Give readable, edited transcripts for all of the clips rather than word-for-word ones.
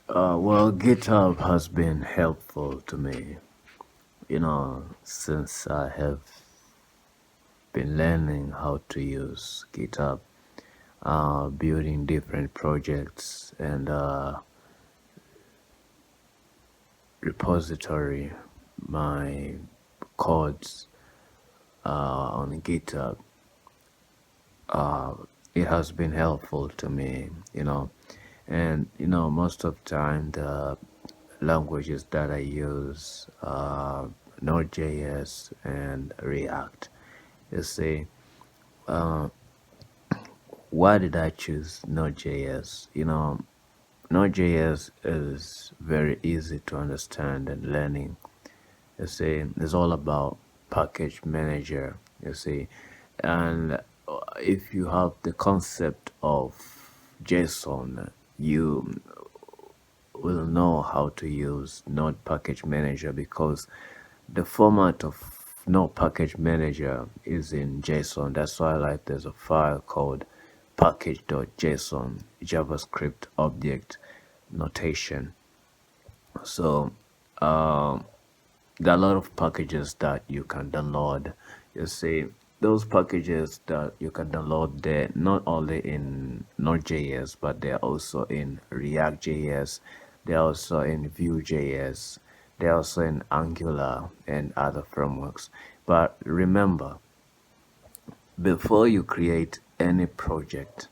Well, GitHub has been helpful to me, since I have been learning how to use GitHub, building different projects and repository my codes on GitHub. It has been helpful to me, and most of the time the languages that I use are Node.js and React. You see, why did I choose Node.js? Node.js is very easy to understand and learning. You see, it's all about package manager. You see, and if you have the concept of JSON, you will know how to use Node Package Manager because the format of Node Package Manager is in JSON. That's why like there's a file called package.json JavaScript object notation. So there are a lot of packages that you can download. You see, those packages that you can download, they're not only in Node.js, but they're also in React.js, they're also in Vue.js, they're also in Angular and other frameworks. But remember, before you create any project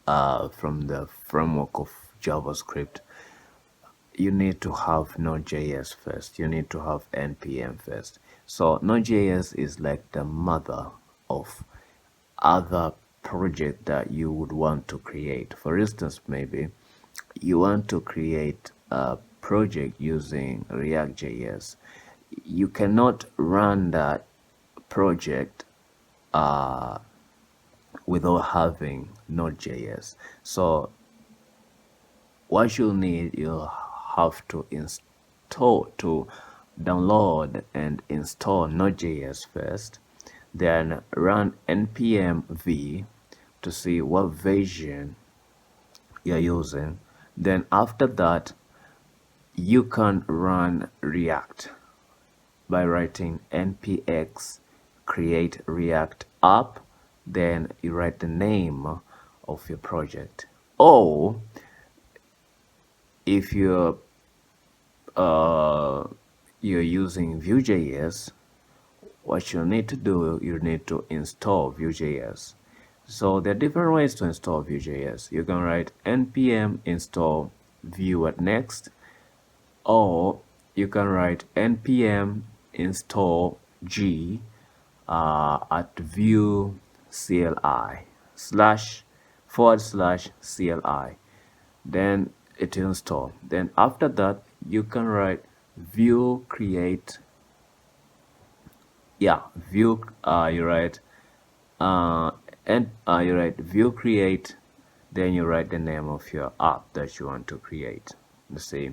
from the framework of JavaScript, you need to have Node.js first. You need to have NPM first. So Node.js is like the mother of other project that you would want to create. For instance, maybe you want to create a project using React.js. You cannot run that project without having Node.js. So what you'll need, you'll have to download and install Node.js first, then run npm v to see what version you're using. Then after that, you can run React by writing npx create React app, then you write the name of your project. Or if you're using Vue.js, what you need to do, you need to install Vue.js. So there are different ways to install Vue.js. You can write npm install Vue at next, or you can write npm install g at Vue CLI slash / CLI. Then it will install. Then after that, you can write Vue create. Yeah, Vue. You write and you write Vue create. Then you write the name of your app that you want to create. You see,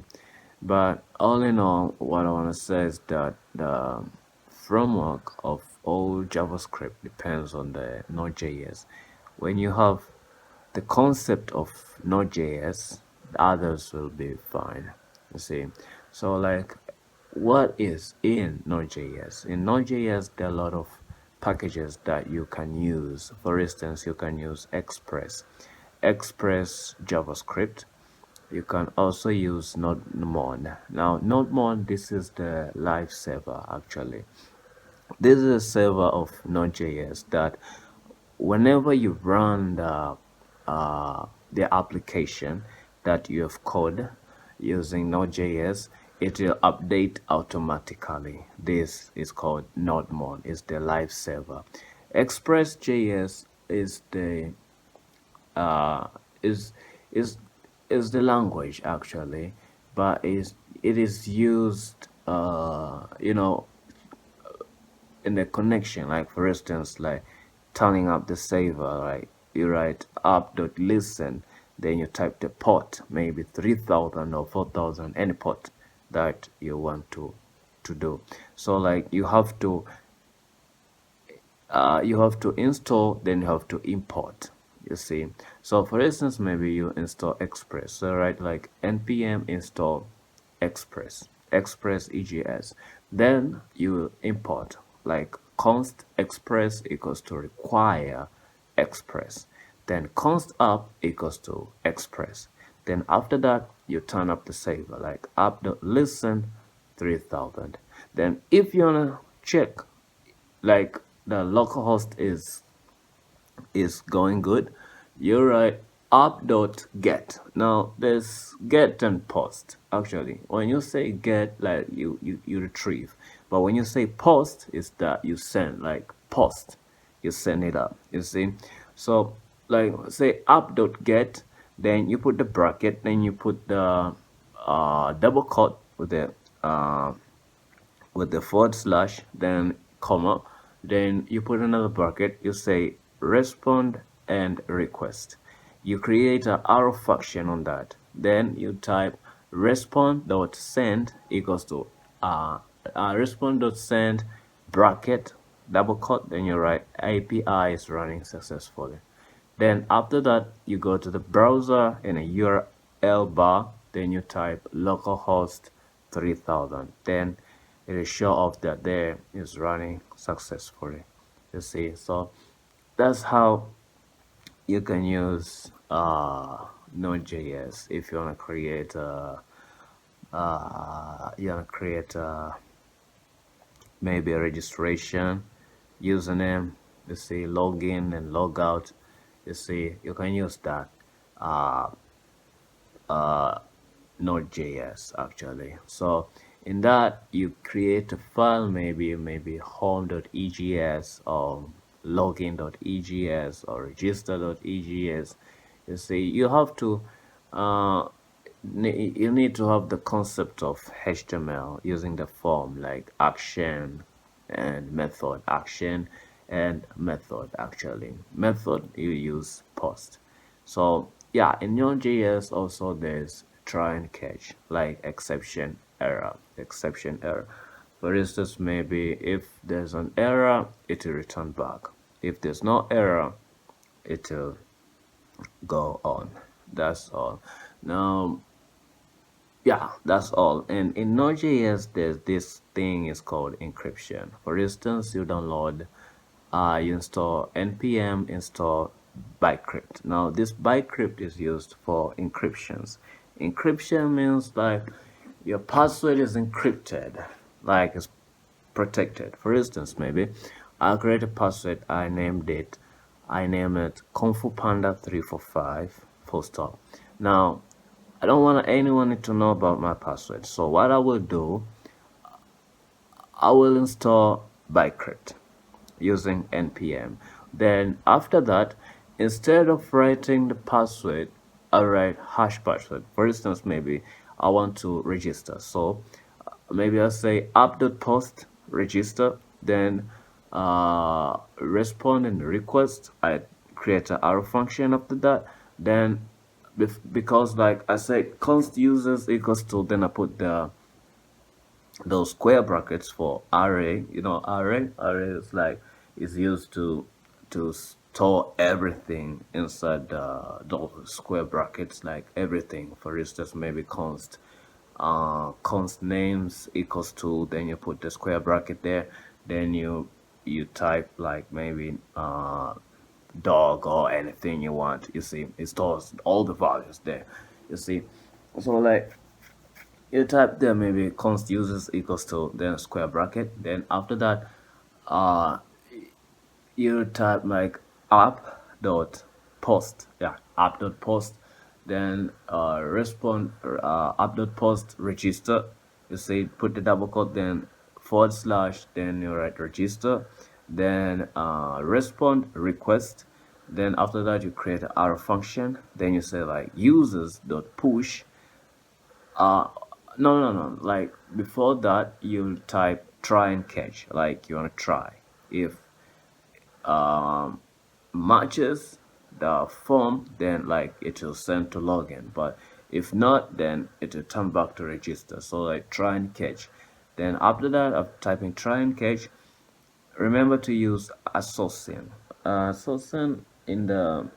but all in all, what I want to say is that the framework of all JavaScript depends on the Node.js. When you have the concept of Node.js, the others will be fine. You see, so like, what is in Node.js? In Node.js, there are a lot of packages that you can use. For instance, you can use Express JavaScript. You can also use NodeMon. Now, NodeMon, this is the live server actually. This is a server of Node.js that whenever you run the application that you have coded using Node.js, it will update automatically. This is called NodeMon. It's the live server. Express.js is the uh, is is is the language actually, but it is used in the connection. Like for instance, like turning up the saver, right? You write app.listen, then you type the port, maybe 3000 or 4000, any port that you want to do. So like you have to install, then you have to import. you see. So for instance, maybe you install Express, so right, like npm install express egs, then you import like const express equals to require express, then const up equals to express, then after that you turn up the saver like app.listen 3000. Then if you wanna check like the localhost is going good, you write app.get. Now there's get and post. Actually, when you say get, like you retrieve, but when you say post, is that you send, like post, you send it up, you see. So like say app.get, then you put the bracket, then you put the double quote with the forward slash, then comma, then you put another bracket, you say respond and request. You create an arrow function on that. Then you type respond.send equals to respond.send bracket double quote, then you write API is running successfully. Then after that, you go to the browser in a URL bar, then you type localhost 3000. Then it will show off that there is running successfully. You see, so that's how you can use Node.js if you want to create maybe a registration username, you see, login and logout, you see, you can use that Node.js actually. So in that you create a file, maybe home.egs or login.egs or register.egs. You see, you have to you need to have the concept of HTML using the form like action and method. Action and method, actually method you use post. So yeah, in Node.js also there's try and catch, like exception error. For instance, maybe if there's an error, it will return back. If there's no error, it will go on. That's all. Now yeah, that's all. And in Node.js, there's this thing is called encryption. For instance, you download, you install npm install bytecrypt. Now this bytecrypt is used for encryptions. Encryption means like your password is encrypted, like it's protected. For instance, maybe I'll create a password. I name it Kung Fu Panda 345 full stop. Now I don't want anyone to know about my password. So what I will do, I will install bytecrypt using npm. Then after that, instead of writing the password, I write hash password. For instance, maybe I want to register. So maybe I'll say app.post register, then respond and request. I create an arrow function after that. Then because like I said, const users equals to, then I put those square brackets for array. You know, array is like is used to store everything inside those square brackets, like everything. For instance, maybe const names equals to, then you put the square bracket there, then you type like maybe dog or anything you want. You see, it stores all the values there, you see. So like you type there maybe const users equals to, then square bracket, then after that you type like app dot post, yeah, app dot post, then respond app dot post register, you say put the double quote, then forward slash, then you write register, then respond request, then after that you create an arrow function, then you say like users dot push no, like before that you type try and catch, like you want to try if matches the form, then like it will send to login, but if not, then it will turn back to register. So like try and catch, then after that of typing try and catch, remember to use association in the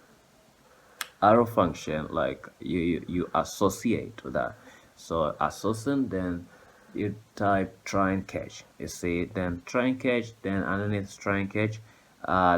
arrow function, like you associate with that. So associate, then you type try and catch. You see, then try and catch, then underneath try and catch,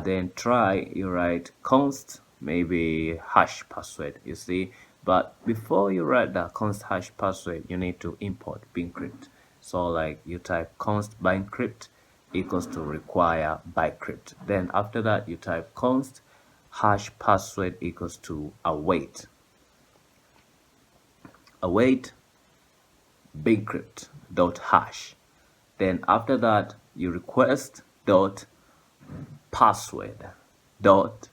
then try, you write const maybe hash password. You see, but before you write that const hash password, you need to import bcrypt. So like you type const bcrypt equals to require bcrypt. Then after that you type const hash password equals to await bcrypt dot hash. Then after that you request dot password dot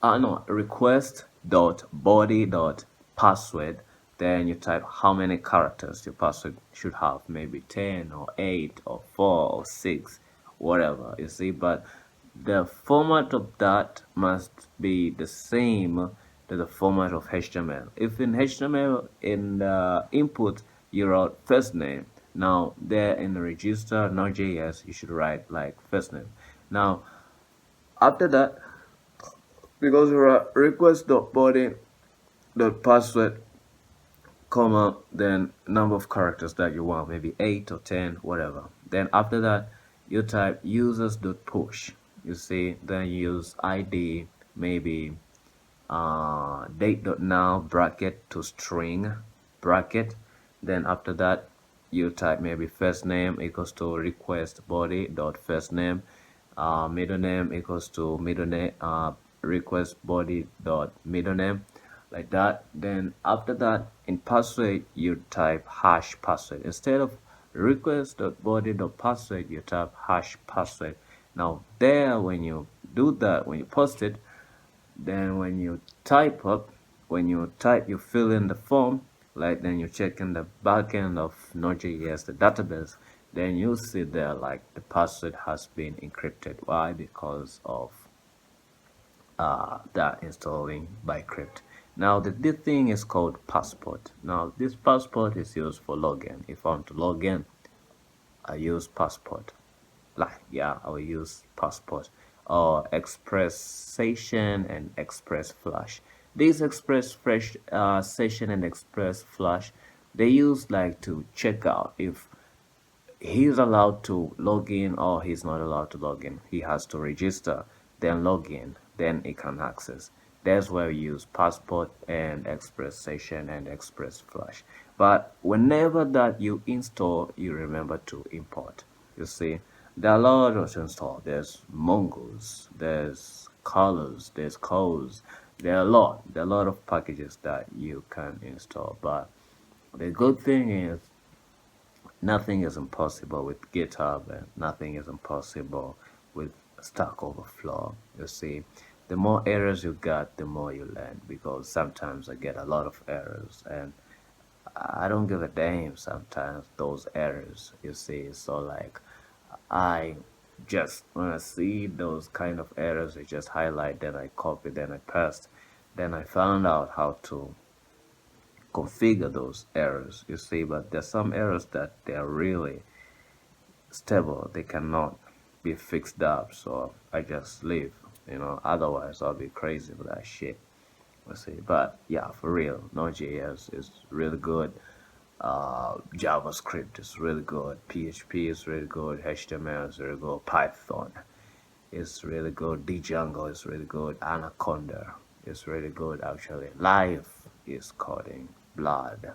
no, request dot body dot password. Then you type how many characters your password should have, maybe 10 or 8 or 4 or 6, whatever, you see. But the format of that must be the same to the format of HTML. If in HTML, in the input you wrote first name, now there in the register Node.js you should write like first name. Now after that, because you are request.body.password, comma, then number of characters that you want, maybe 8 or 10, whatever. Then after that you type users.push. You see, then you use id, maybe date.now bracket to string bracket. Then after that you type maybe first name equals to request body dot first name, middle name equals to middle name, request body dot middle name, like that. Then after that in password you type hash password. Instead of request dot body dot password, you type hash password. Now there, when you do that, when you post it, then when you type, you fill in the form, like, then you check in the backend of Node.js, the database, then you see there like the password has been encrypted. Why? Because of that installing bcrypt. Now this thing is called passport. Now this passport is used for login. If I want to log in, I use passport. Like, yeah, I will use passport or express session and express flash. These express fresh session and express flash, they use like to check out if he's allowed to log in or he's not allowed to log in. He has to register, then log in, then he can access. That's where we use passport and express session and express flash. But whenever that you install, you remember to import. You see, there are a lot of install. There's Mongoose, there's colors, there's codes. There are a lot of packages that you can install. But the good thing is, nothing is impossible with GitHub, and nothing is impossible with Stack Overflow. You see, the more errors you got, the more you learn, because sometimes I get a lot of errors and I don't give a damn sometimes those errors, you see. So like, I just, when I see those kind of errors, I just highlight, then I copy, then I paste. Then I found out how to configure those errors, you see. But there's some errors that they're really stable, they cannot be fixed up, so I just leave, otherwise I'll be crazy with that shit, you see. But yeah, for real, Node.js is really good, JavaScript is really good, PHP is really good, HTML is really good, Python is really good, Django is really good, Anaconda is really good. Actually, life is coding, blood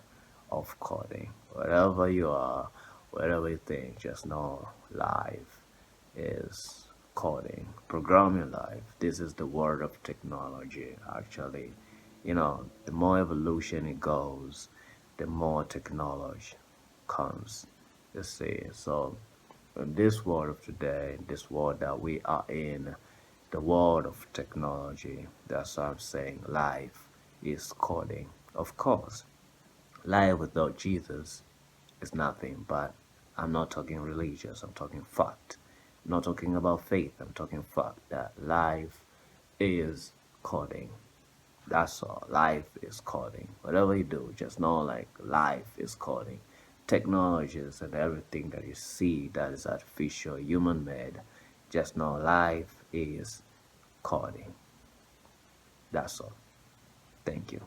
of coding. Whatever you are, whatever you think, just know life is coding, programming life. This is the world of technology, actually. The more evolution it goes, the more technology comes, you see. So in this world of today, this world that we are in, the world of technology, that's why I'm saying life is coding. Of course, life without Jesus is nothing, but I'm not talking religious, I'm talking fact. I'm not talking about faith, I'm talking fact, that life is coding. That's all. Life is coding. Whatever you do, just know like life is coding. Technologies and everything that you see that is artificial, human made, just know life is coding. That's all. Thank you.